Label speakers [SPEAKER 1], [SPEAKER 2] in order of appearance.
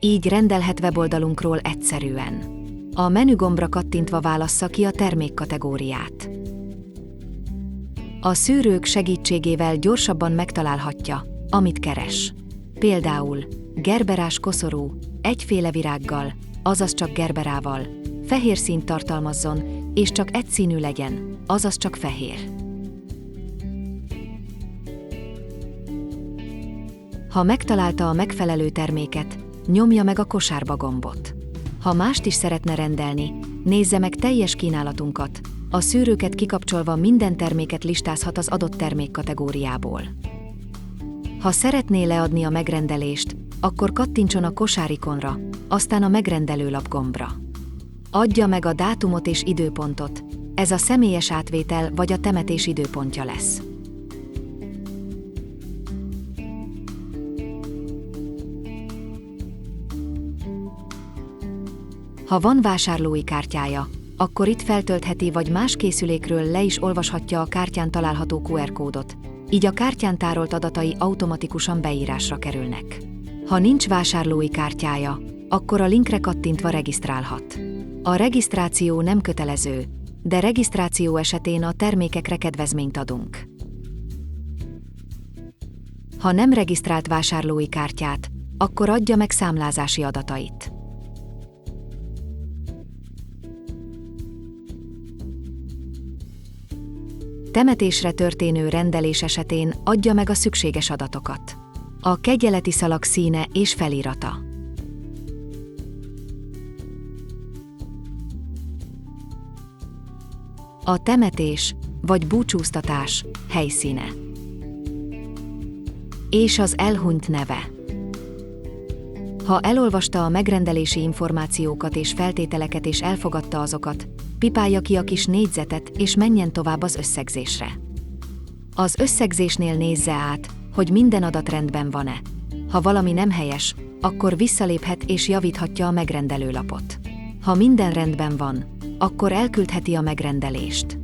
[SPEAKER 1] Így rendelhet weboldalunkról egyszerűen. A menügombra kattintva válassza ki a termékkategóriát. A szűrők segítségével gyorsabban megtalálhatja, amit keres. Például gerberás koszorú, egyféle virággal, azaz csak gerberával, fehér színt tartalmazzon, és csak egyszínű legyen, azaz csak fehér. Ha megtalálta a megfelelő terméket, nyomja meg a kosárba gombot. Ha mást is szeretne rendelni, nézze meg teljes kínálatunkat, a szűrőket kikapcsolva minden terméket listázhat az adott termékkategóriából. Ha szeretné leadni a megrendelést, akkor kattintson a kosárikonra, aztán a megrendelőlap gombra. Adja meg a dátumot és időpontot, ez a személyes átvétel vagy a temetés időpontja lesz. Ha van vásárlói kártyája, akkor itt feltöltheti vagy más készülékről le is olvashatja a kártyán található QR kódot, így a kártyán tárolt adatai automatikusan beírásra kerülnek. Ha nincs vásárlói kártyája, akkor a linkre kattintva regisztrálhat. A regisztráció nem kötelező, de regisztráció esetén a termékekre kedvezményt adunk. Ha nem regisztrált vásárlói kártyát, akkor adja meg számlázási adatait. Temetésre történő rendelés esetén adja meg a szükséges adatokat. A kegyeleti szalag színe és felirata. A temetés vagy búcsúztatás helyszíne. És az elhunyt neve. Ha elolvasta a megrendelési információkat és feltételeket és elfogadta azokat, pipálja ki a kis négyzetet és menjen tovább az összegzésre. Az összegzésnél nézze át, hogy minden adat rendben van-e. Ha valami nem helyes, akkor visszaléphet és javíthatja a megrendelőlapot. Ha minden rendben van, akkor elküldheti a megrendelést.